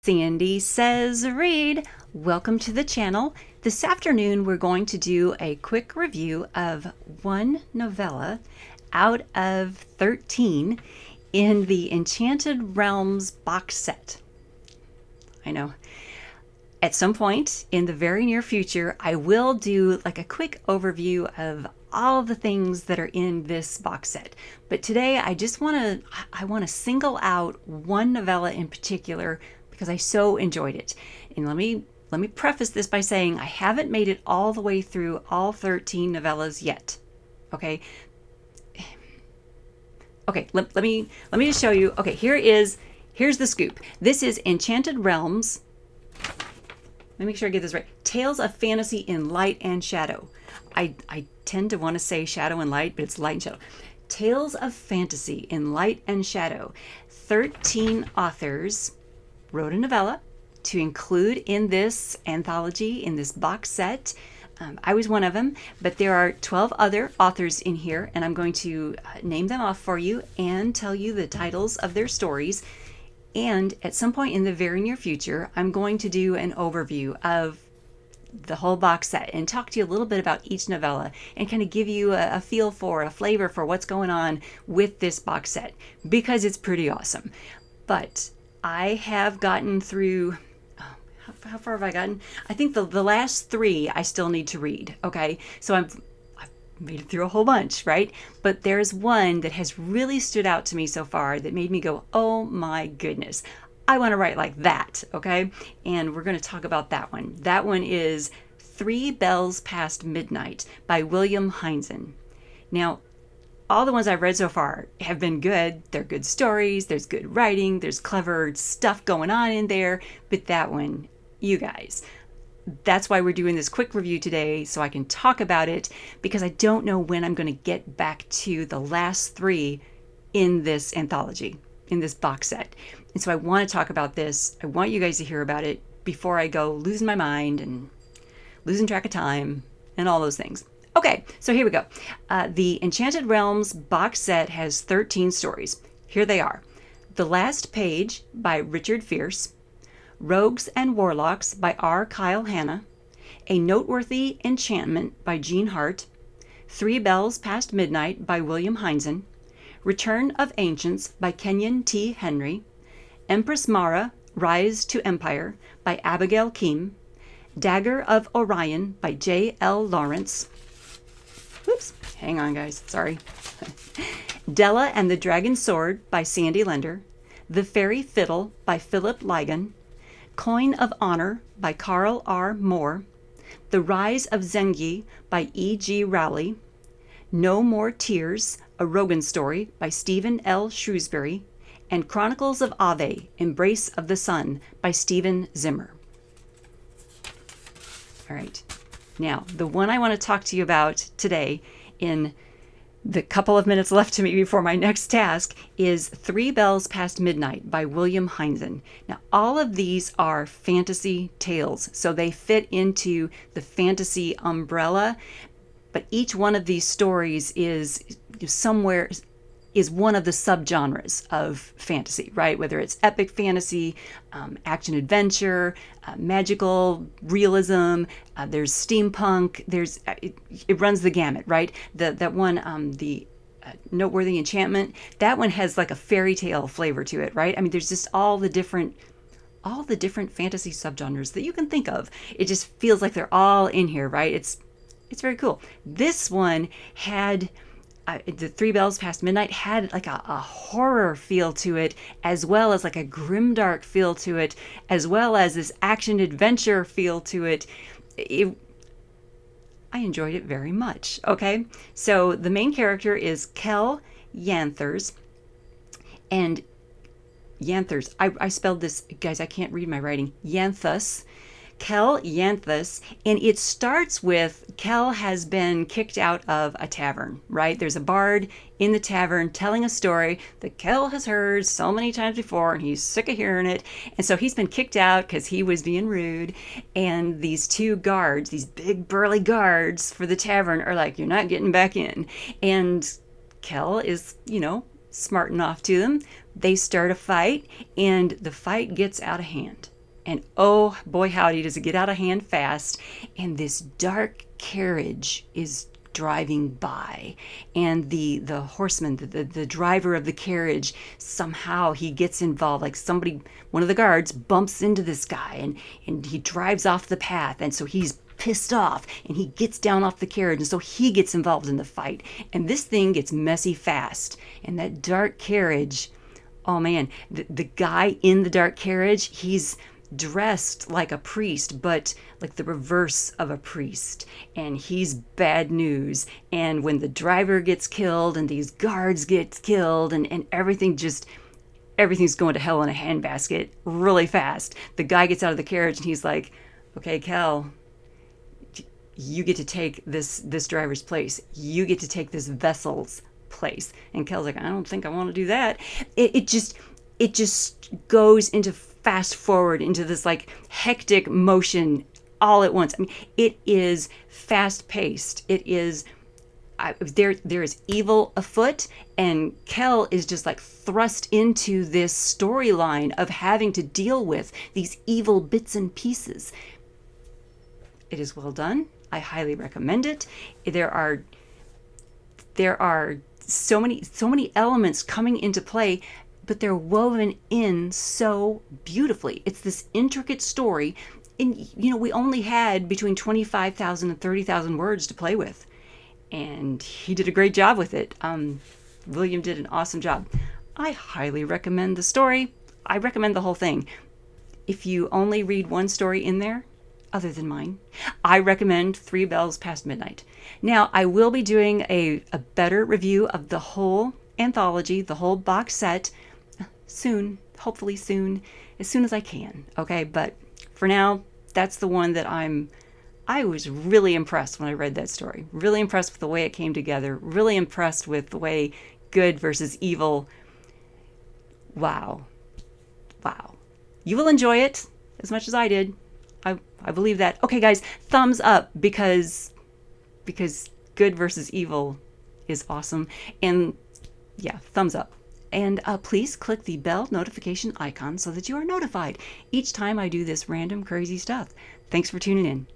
Sandy Says Read. Welcome to the channel. This afternoon we're going to do a quick review of one novella out of 13 in the Enchanted Realms box set. I know. At some point in the very near future, I will do like a quick overview of all the things that are in this box set. But today I want to single out one novella in particular because I so enjoyed it. And let me preface this by saying I haven't made it all the way through all 13 novellas yet. Okay? Okay, let me just show you. Okay, here's the scoop. This is Enchanted Realms. Let me make sure I get this right. Tales of Fantasy in Light and Shadow. I tend to want to say shadow and light, but it's light and shadow. Tales of Fantasy in Light and Shadow. 13 authors wrote a novella to include in this anthology, in this box set. I was one of them, but there are 12 other authors in here, and I'm going to name them off for you and tell you the titles of their stories. And at some point in the very near future, I'm going to do an overview of the whole box set and talk to you a little bit about each novella and kind of give you a feel for, a flavor for what's going on with this box set, because it's pretty awesome. But I have gotten through, how far have I gotten? I think the last 3 I still need to read, okay? So I've made it through a whole bunch, right? But there's one that has really stood out to me so far that made me go, oh my goodness, I want to write like that, okay? And we're going to talk about that one. That one is 3 Bells Past Midnight by William Heinzen. Now, all the ones I've read so far have been good. They're good stories, there's good writing, there's clever stuff going on in there, but that one, you guys, that's why we're doing this quick review today, so I can talk about it, because I don't know when I'm going to get back to the last 3 in this anthology, in this box set. And so I want to talk about this. I want you guys to hear about it before I go losing my mind and losing track of time and all those things. Okay, so here we go. The Enchanted Realms box set has 13 stories. Here they are. The Last Page by Richard Fierce, Rogues and Warlocks by R. Kyle Hanna, A Noteworthy Enchantment by Jean Hart, 3 Bells Past Midnight by William Heinzen, Return of Ancients by Kenyon T. Henry, Empress Mara, Rise to Empire by Abigail Keem, Dagger of Orion by J. L. Lawrence. Oops, hang on guys, sorry. Della and the Dragon Sword by Sandy Lender, The Fairy Fiddle by Philip Ligon, Coin of Honor by Carl R. Moore, The Rise of Zengi by E. G. Rowley, No More Tears, a Rogan Story by Stephen L. Shrewsbury, and Chronicles of Ave, Embrace of the Sun by Stephen Zimmer. All right, now the one I want to talk to you about today in the couple of minutes left to me before my next task is 3 Bells Past Midnight by William Heinzen. Now, all of these are fantasy tales, so they fit into the fantasy umbrella, but each one of these stories is one of the subgenres of fantasy, right? Whether it's epic fantasy, action adventure, magical realism, there's steampunk, it runs the gamut, right? That one, the Noteworthy Enchantment, that one has like a fairy tale flavor to it, right? I mean, there's just all the different fantasy subgenres that you can think of. It just feels like they're all in here, right? It's very cool. This one had the 3 Bells Past Midnight had like a horror feel to it, as well as like a grimdark feel to it, as well as this action adventure feel to it. I enjoyed it very much. Okay, so the main character is Kel Yanthers, and Yanthers, I spelled this, guys, I can't read my writing. Yanthus. Kel Yanthus, and it starts with Kel has been kicked out of a tavern, right? There's a bard in the tavern telling a story that Kel has heard so many times before, and he's sick of hearing it. And so he's been kicked out because he was being rude. And these 2 guards, these big burly guards for the tavern, are like, "You're not getting back in." And Kel is, smarting off to them. They start a fight, and the fight gets out of hand. And oh boy howdy, does it get out of hand fast. And this dark carriage is driving by, and the horseman, the driver of the carriage, somehow he gets involved. Like somebody, one of the guards bumps into this guy, and he drives off the path, and so he's pissed off, and he gets down off the carriage, and so he gets involved in the fight, and this thing gets messy fast. And that dark carriage, oh man, the guy in the dark carriage, he's dressed like a priest, but like the reverse of a priest, and he's bad news. And when the driver gets killed and these guards get killed, and everything's going to hell in a handbasket really fast, the guy gets out of the carriage and he's like, okay, Kel, you get to take this driver's place, you get to take this vessel's place. And Kel's like, I don't think I want to do that. It just goes into fast forward into this like hectic motion all at once. I mean, it is fast paced. It is there is evil afoot, and Kel is just like thrust into this storyline of having to deal with these evil bits and pieces. It is well done. I highly recommend it. There are so many elements coming into play, but they're woven in so beautifully. It's this intricate story. And, we only had between 25,000 and 30,000 words to play with. And he did a great job with it. William did an awesome job. I highly recommend the story. I recommend the whole thing. If you only read one story in there, other than mine, I recommend 3 Bells Past Midnight. Now, I will be doing a better review of the whole anthology, the whole box set, soon, hopefully soon, as soon as I can. Okay, but for now, that's the one that I was really impressed when I read that story. Really impressed with the way it came together. Really impressed with the way good versus evil. Wow. You will enjoy it as much as I did. I believe that. Okay, guys, thumbs up because good versus evil is awesome. And yeah, thumbs up. And please click the bell notification icon so that you are notified each time I do this random crazy stuff. Thanks for tuning in.